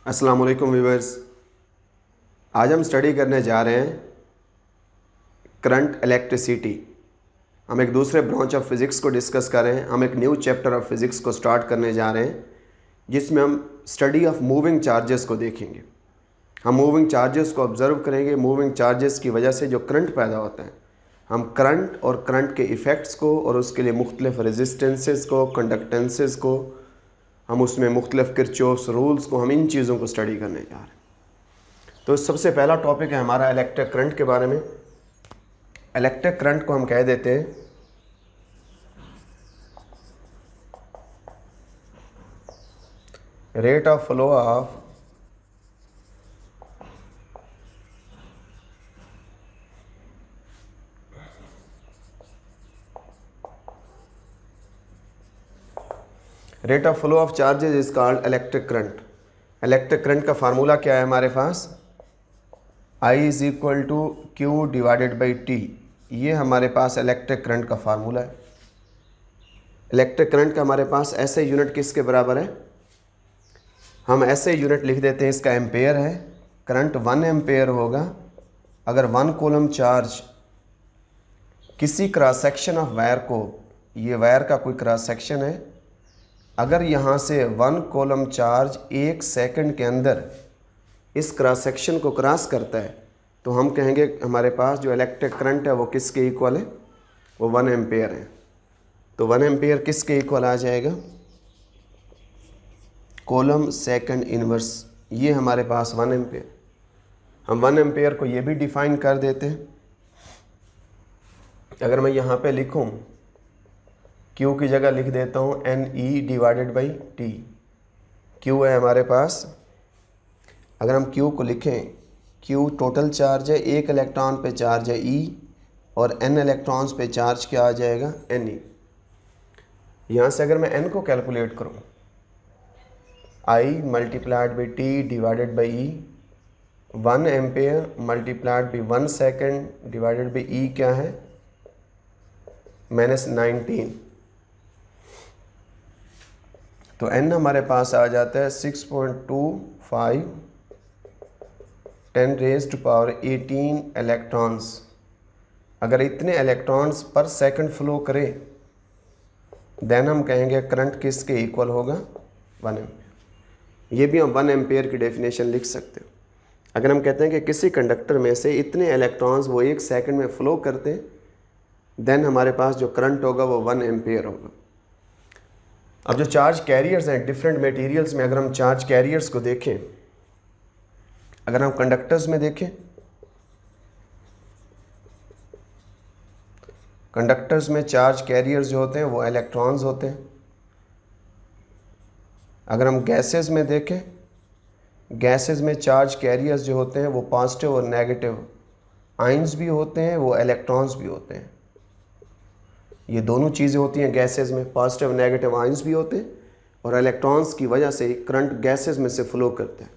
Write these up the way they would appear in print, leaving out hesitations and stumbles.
अस्सलाम वालेकुम व्यूअर्स। आज हम स्टडी करने जा रहे हैं करंट इलेक्ट्रिसिटी। हम एक दूसरे ब्रांच ऑफ फिज़िक्स को डिस्कस कर रहे हैं। हम एक न्यू चैप्टर ऑफ फिज़िक्स को स्टार्ट करने जा रहे हैं जिसमें हम स्टडी ऑफ मूविंग चार्जेस को देखेंगे। हम मूविंग चार्जेस को ऑब्ज़र्व करेंगे। मूविंग चार्जेस की वजह से जो करंट पैदा होता है, हम करंट और करंट के इफ़ेक्ट्स को और उसके लिए मुख्तलिफ रेजिस्टेंसेस को, कंडक्टेंसेस को, हम उसमें मुख्तलिफ किरचॉफ्स रूल्स को, हम इन चीज़ों को स्टडी करने जा रहे हैं। तो सबसे पहला टॉपिक है हमारा इलेक्ट्रिक करंट के बारे में। इलेक्ट्रिक करंट को हम कह देते हैं rate of flow of charges is called electric current. Electric current का फार्मूला क्या है हमारे पास? I is equal to Q divided by T. ये हमारे पास इलेक्ट्रिक करंट का फार्मूला है। इलेक्ट्रिक करंट का हमारे पास ऐसे यूनिट किसके बराबर है? हम ऐसे यूनिट लिख देते हैं, इसका एम्पेयर है। करंट 1 एम्पेयर होगा अगर 1 कूलम चार्ज किसी क्रॉस सेक्शन ऑफ वायर को, ये वायर का कोई क्रॉस सेक्शन है, अगर यहाँ से 1 कूलम चार्ज 1 सेकंड के अंदर इस क्रॉस सेक्शन को क्रॉस करता है तो हम कहेंगे हमारे पास जो इलेक्ट्रिक करंट है वो किसके इक्वल है? वो 1 एम्पेयर है। तो 1 एम्पेयर किसके इक्वल आ जाएगा? Column second inverse. ये हमारे पास 1 एम्पेयर। हम 1 एम्पेयर को ये भी डिफाइन कर देते हैं। अगर मैं यहाँ पे लिखूँ, Q की जगह लिख देता हूँ NE divided by T। Q है हमारे पास, अगर हम Q को लिखें, Q टोटल चार्ज है, 1 इलेक्ट्रॉन पे चार्ज है E, और N इलेक्ट्रॉन्स पे चार्ज क्या आ जाएगा? Ne। यहाँ से अगर मैं N को कैलकुलेट करूँ, I multiplied by T divided by E, 1 ampere multiplied by 1 second divided by E क्या है? -19। तो N हमारे पास आ जाता है 6.25 10⁻18 इलेक्ट्रॉन्स। अगर इतने इलेक्ट्रॉन्स पर सेकंड फ्लो करे देन हम कहेंगे करंट किसके इक्वल होगा? 1 एम्पेयर। ये भी हम 1 एम्पेयर की डेफिनेशन लिख सकते हो। अगर हम कहते हैं कि किसी कंडक्टर में से इतने इलेक्ट्रॉन्स वो 1 सेकंड में फ्लो करते हैं देन हमारे पास जो करंट होगा वो 1 एम्पेयर होगा। अब जो चार्ज कैरियर्स हैं डिफरेंट मटेरियल्स में, अगर हम चार्ज कैरियर्स को देखें, अगर हम कंडक्टर्स में देखें, कंडक्टर्स में चार्ज कैरियर्स जो होते हैं वो इलेक्ट्रॉन्स होते हैं। अगर हम गैसेस में देखें, गैसेस में चार्ज कैरियर्स जो होते हैं वो पॉजिटिव और नेगेटिव आयंस भी होते हैं, वो इलेक्ट्रॉन्स भी होते हैं। ये दोनों चीज़ें होती हैं गैसेस में, पॉजिटिव और नेगेटिव आयंस भी होते हैं, और इलेक्ट्रॉन्स की वजह से करंट गैसेस में से फ्लो करता है।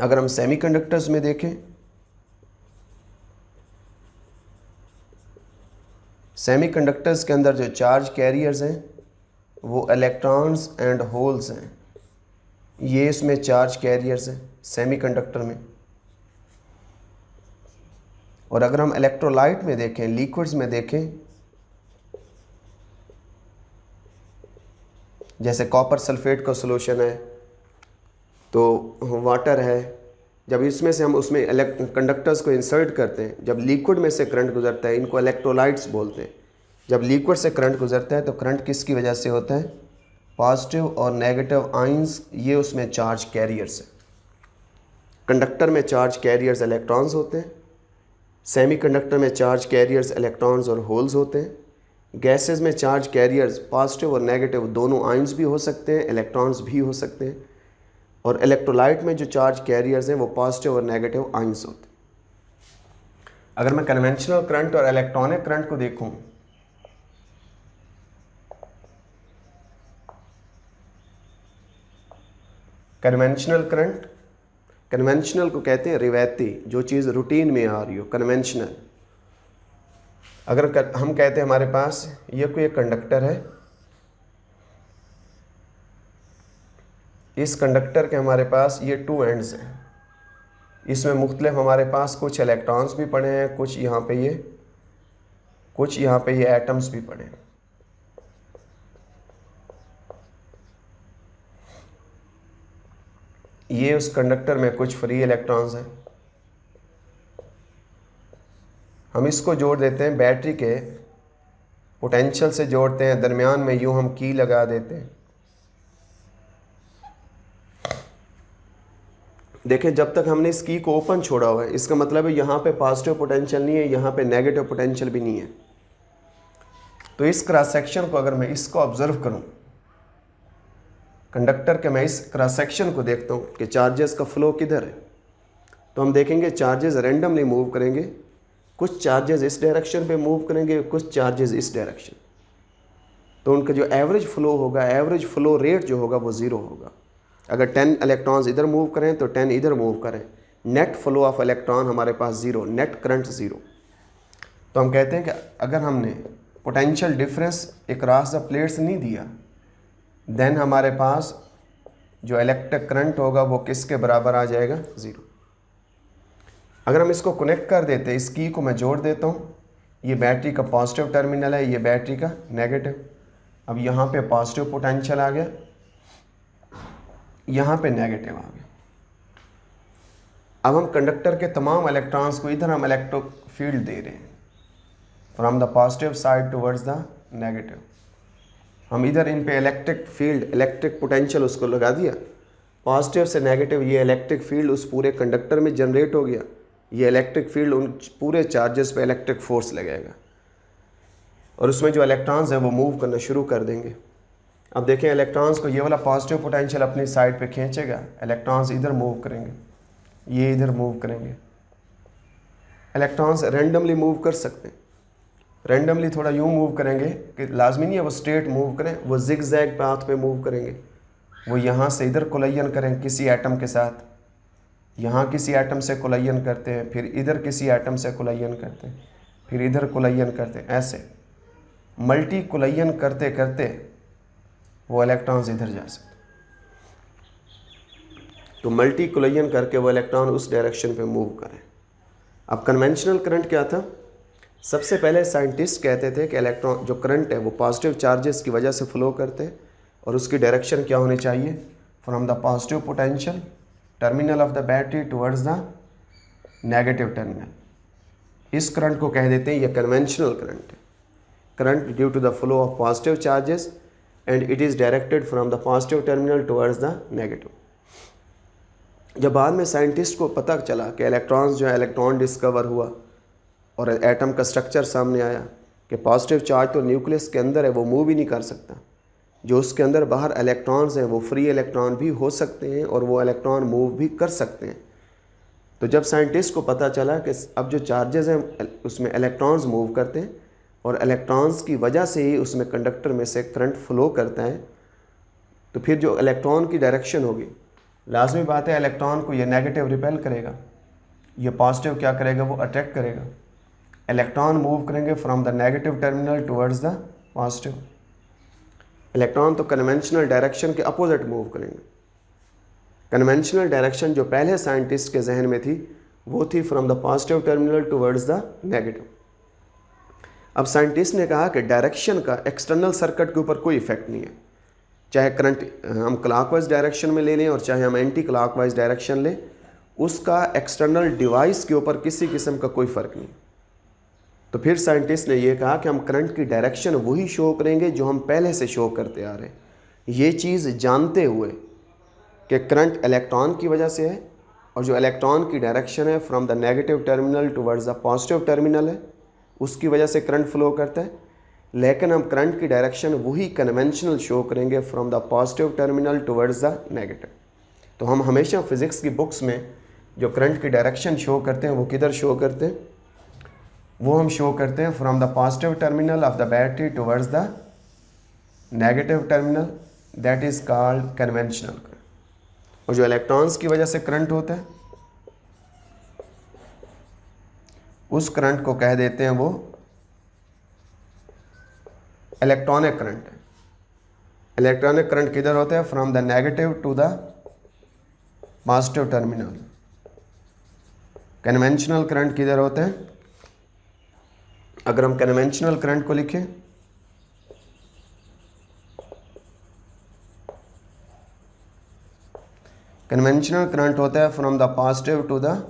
अगर हम सेमीकंडक्टर्स में देखें, सेमीकंडक्टर्स के अंदर जो चार्ज कैरियर्स हैं वो इलेक्ट्रॉन्स एंड होल्स हैं। ये इसमें चार्ज कैरियर्स हैं सेमीकंडक्टर में। और अगर हम इलेक्ट्रोलाइट में देखें, लिक्विड्स में देखें, जैसे कॉपर सल्फेट का सॉल्यूशन है तो वाटर है, जब इसमें से हम उसमें कंडक्टर्स को इंसर्ट करते हैं, जब लिक्विड में से करंट गुजरता है, इनको इलेक्ट्रोलाइट्स बोलते हैं। जब लिक्विड से करंट गुजरता है तो करंट किसकी वजह से होता है? पॉजिटिव और नेगेटिव आयंस, ये उसमें चार्ज कैरियर्स है। कंडक्टर में चार्ज कैरियर्स इलेक्ट्रॉन्स होते हैं, सेमीकंडक्टर में चार्ज कैरियर्स इलेक्ट्रॉन्स और होल्स होते हैं। गैसेस में चार्ज कैरियर्स पॉजिटिव और नेगेटिव दोनों आयंस भी हो सकते हैं, इलेक्ट्रॉन्स भी हो सकते हैं। और इलेक्ट्रोलाइट में जो चार्ज कैरियर्स हैं वो पॉजिटिव और नेगेटिव आयंस होते हैं। अगर मैं कन्वेंशनल करंट और इलेक्ट्रॉनिक करंट को देखूं, कन्वेंशनल करंट, कन्वेंशनल को कहते हैं रिवायती, जो चीज़ रूटीन में आ रही हो, कन्वेंशनल। अगर हम कहते हैं हमारे पास ये कोई एक कंडक्टर है, इस कंडक्टर के हमारे पास ये 2 एंड्स हैं, इसमें मुख्तलिफ हमारे पास कुछ इलेक्ट्रॉन्स भी पड़े हैं, कुछ यहाँ पे ये एटम्स भी पड़े हैं। ये उस कंडक्टर में कुछ फ्री इलेक्ट्रॉन्स हैं। हम इसको जोड़ देते हैं, बैटरी के पोटेंशियल से जोड़ते हैं, दरमियान में यूँ हम की लगा देते हैं। देखें, जब तक हमने इस की को ओपन छोड़ा हुआ है, इसका मतलब है यहाँ पे पॉजिटिव पोटेंशियल नहीं है, यहाँ पे नेगेटिव पोटेंशियल भी नहीं है। तो इस क्रॉस सेक्शन को अगर मैं इसको ऑब्जर्व करूँ, कंडक्टर के, मैं इस क्रॉस सेक्शन को देखता हूँ कि चार्जेस का फ्लो किधर है, तो हम देखेंगे चार्जेस रैंडमली मूव करेंगे। कुछ चार्जेस इस डायरेक्शन पे मूव करेंगे, कुछ चार्जेस इस डायरेक्शन। तो उनका जो एवरेज फ्लो होगा, एवरेज फ्लो रेट जो होगा वो 0 होगा। अगर 10 इलेक्ट्रॉन्स इधर मूव करें तो 10 इधर मूव करें, नेट फ्लो ऑफ इलेक्ट्रॉन हमारे पास 0, नेट करंट 0। तो हम कहते हैं कि अगर हमने potential difference across the plates नहीं दिया, देन हमारे पास जो इलेक्ट्रिक करंट होगा वो किसके बराबर आ जाएगा? 0। अगर हम इसको कनेक्ट कर देते हैं, इस की को मैं जोड़ देता हूँ, ये बैटरी का पॉजिटिव टर्मिनल है, ये बैटरी का नेगेटिव। अब यहाँ पे पॉजिटिव पोटेंशियल आ गया, यहाँ पे नेगेटिव आ गया। अब हम कंडक्टर के तमाम इलेक्ट्रॉन्स को इधर हम इलेक्ट्रिक फील्ड दे रहे हैं, from the positive side towards the negative. हम इधर इन पे इलेक्ट्रिक फील्ड, इलेक्ट्रिक पोटेंशियल उसको लगा दिया, पॉजिटिव से नेगेटिव ये इलेक्ट्रिक फील्ड उस पूरे कंडक्टर में जनरेट हो गया। ये इलेक्ट्रिक फील्ड उन पूरे चार्जेस पे इलेक्ट्रिक फोर्स लगेगा और उसमें जो इलेक्ट्रॉन्स हैं वो मूव करना शुरू कर देंगे। अब देखें, इलेक्ट्रॉन्स को ये वाला पॉजिटिव पोटेंशियल अपनी साइड पे खींचेगा, इलेक्ट्रॉन्स इधर मूव करेंगे, ये इधर मूव करेंगे। इलेक्ट्रॉन्स रैंडमली मूव कर सकते हैं, रैंडमली थोड़ा यूँ मूव करेंगे कि लाजमी नहीं है वो स्ट्रेट मूव करें, वो जिग जैग पाथ पे मूव करेंगे। वो यहाँ से इधर कोलायन करें किसी एटम के साथ, यहाँ किसी एटम से कोलायन करते हैं, फिर इधर किसी एटम से कोलायन करते हैं, फिर इधर कोलायन करते हैं। ऐसे मल्टी कोलायन करते करते वो इलेक्ट्रॉन्स इधर जा सकते। तो मल्टी कोलायन करके वो इलेक्ट्रॉन उस डायरेक्शन पे मूव करें। अब कन्वेंशनल करंट क्या था? सबसे पहले साइंटिस्ट कहते थे कि इलेक्ट्रॉन जो करंट है वो पॉजिटिव चार्जेस की वजह से फ्लो करते हैं और उसकी डायरेक्शन क्या होनी चाहिए? From the positive potential terminal of the battery towards the negative terminal. इस करंट को कह देते हैं ये कन्वेंशनल करंट है। Current due to the flow of positive charges and it is directed from the positive terminal towards the negative. जब बाद में साइंटिस्ट को पता चला कि इलेक्ट्रॉन्स जो है, इलेक्ट्रॉन डिस्कवर हुआ और एटम का स्ट्रक्चर सामने आया कि पॉजिटिव चार्ज तो न्यूक्लियस के अंदर है, वो मूव ही नहीं कर सकता। जो उसके अंदर बाहर इलेक्ट्रॉन्स हैं वो फ्री इलेक्ट्रॉन भी हो सकते हैं और वो इलेक्ट्रॉन मूव भी कर सकते हैं। तो जब साइंटिस्ट को पता चला कि अब जो चार्जेस हैं उसमें इलेक्ट्रॉन्स मूव करते हैं और इलेक्ट्रॉन्स की वजह से ही उसमें कंडक्टर में से करंट फ्लो करता है, तो फिर जो इलेक्ट्रॉन की डायरेक्शन होगी, लाजमी बात है इलेक्ट्रॉन को ये नेगेटिव रिपेल करेगा, ये पॉजिटिव क्या करेगा? वो अट्रैक्ट करेगा। इलेक्ट्रॉन मूव करेंगे from the negative terminal towards the positive. Electron तो कन्वेंशनल डायरेक्शन के अपोजिट मूव करेंगे। कन्वेंशनल डायरेक्शन जो पहले साइंटिस्ट के जहन में थी वो थी from the positive terminal towards the negative. अब साइंटिस्ट ने कहा कि डायरेक्शन का एक्सटर्नल सर्किट के ऊपर कोई इफेक्ट नहीं है, चाहे करंट हम क्लॉकवाइज डायरेक्शन में ले लें और चाहे हम एंटी क्लॉकवाइज डायरेक्शन लें, उसका एक्सटर्नल डिवाइस के ऊपर किसी किस्म का कोई फ़र्क नहीं। तो फिर साइंटिस्ट ने यह कहा कि हम करंट की डायरेक्शन वही शो करेंगे जो हम पहले से शो करते आ रहे हैं, ये चीज़ जानते हुए कि करंट इलेक्ट्रॉन की वजह से है और जो इलेक्ट्रॉन की डायरेक्शन है from the negative terminal towards the positive terminal है, उसकी वजह से करंट फ्लो करता है। लेकिन हम करंट की डायरेक्शन वही कन्वेंशनल शो करेंगे from the positive terminal towards the negative. तो हम हमेशा फिज़िक्स की बुक्स में जो करंट की डायरेक्शन शो करते हैं वो किधर शो करते हैं? वो हम शो करते हैं from the positive terminal of the battery towards the negative terminal, that is called conventional current. और जो इलेक्ट्रॉन्स की वजह से करंट होता है उस करंट को कह देते हैं वो इलेक्ट्रॉनिक करंट है। इलेक्ट्रॉनिक करंट किधर होता है? From the negative to the positive terminal. Conventional current किधर होते हैं? अगर हम कन्वेंशनल करंट को लिखें, कन्वेंशनल करंट होता है from the positive to the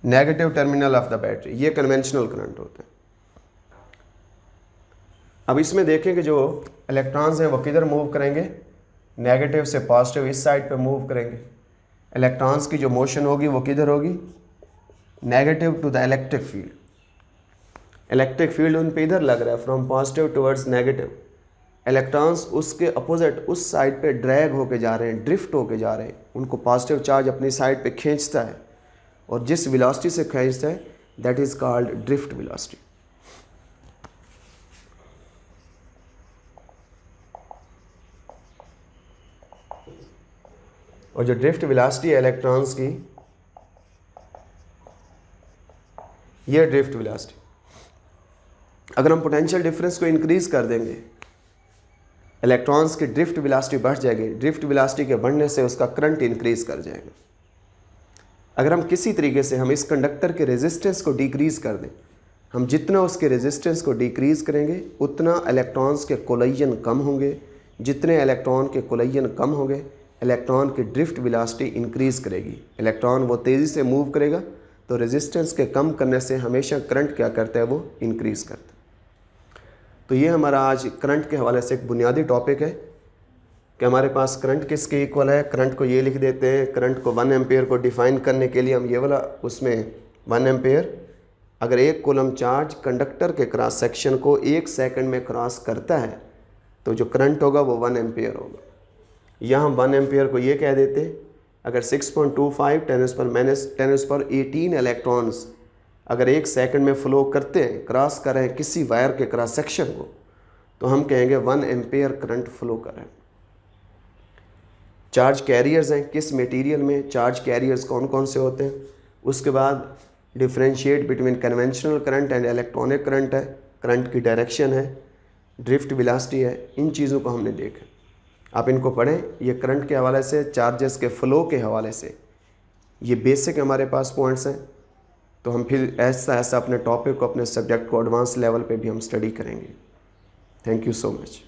negative terminal of the battery, ये कन्वेंशनल करंट होता है। अब इसमें देखें कि जो इलेक्ट्रॉन्स हैं वो किधर मूव करेंगे? नेगेटिव से पॉजिटिव इस साइड पे मूव करेंगे। इलेक्ट्रॉन्स की जो मोशन होगी वो किधर होगी? Negative to the electric field. Electric field उन पे इधर लग रहा है, from positive towards negative. Electrons उसके अपोजिट उस साइड पे ड्रैग होके जा रहे हैं, ड्रिफ्ट होके जा रहे हैं। उनको पॉजिटिव चार्ज अपनी साइड पे खींचता है, और जिस वेलोसिटी से खींचता है that is called drift velocity. और जो ड्रिफ्ट वेलोसिटी है इलेक्ट्रॉन्स की, ये ड्रिफ्ट वेलोसिटी, अगर हम पोटेंशियल डिफरेंस को इंक्रीज कर देंगे, इलेक्ट्रॉन्स की ड्रिफ्ट वेलोसिटी बढ़ जाएगी। ड्रिफ्ट वेलोसिटी के बढ़ने से उसका करंट इंक्रीज कर जाएगा। अगर हम किसी तरीके से हम इस कंडक्टर के रेजिस्टेंस को डिक्रीज कर दें, हम जितना उसके रेजिस्टेंस को डिक्रीज करेंगे उतना इलेक्ट्रॉन्स के कोलिजन कम होंगे। जितने इलेक्ट्रॉन के कोलिजन कम होंगे, इलेक्ट्रॉन की ड्रिफ्ट वेलोसिटी इंक्रीज करेगी। इलेक्ट्रॉन वो तेज़ी से मूव करेगा, तो रेजिस्टेंस के कम करने से हमेशा करंट क्या करता है? वो इंक्रीज करता है। तो ये हमारा आज करंट के हवाले से एक बुनियादी टॉपिक है कि हमारे पास करंट किसके इक्वल है। करंट को ये लिख देते हैं, करंट को 1 एम्पेयर को डिफ़ाइन करने के लिए हम ये वाला उसमें 1 एम्पेयर, अगर 1 कूलम चार्ज कंडक्टर के क्रॉस सेक्शन को 1 सेकंड में क्रॉस करता है तो जो करंट होगा वो 1 एम्पेयर होगा। यहाँ हम 1 एम्पेयर को ये कह देते हैं, अगर 6.25 10⁻18 इलेक्ट्रॉन्स अगर 1 सेकंड में फ़्लो करते हैं, क्रॉस कर रहे हैं किसी वायर के क्रॉस सेक्शन को, तो हम कहेंगे 1 एम्पेयर करंट फ्लो कर रहे हैं। चार्ज कैरियर्स हैं, किस मटेरियल में चार्ज कैरियर्स कौन कौन से होते हैं। उसके बाद differentiate between conventional current and electronic current है, करंट की डायरेक्शन है, ड्रिफ्ट वेलोसिटी है। इन चीज़ों को हमने देखा। आप इनको पढ़ें, ये करंट के हवाले से, चार्जेस के फ़्लो के हवाले से ये बेसिक हमारे पास पॉइंट्स हैं। तो हम फिर ऐसा ऐसा अपने टॉपिक को, अपने सब्जेक्ट को एडवांस लेवल पे भी हम स्टडी करेंगे। Thank you so much.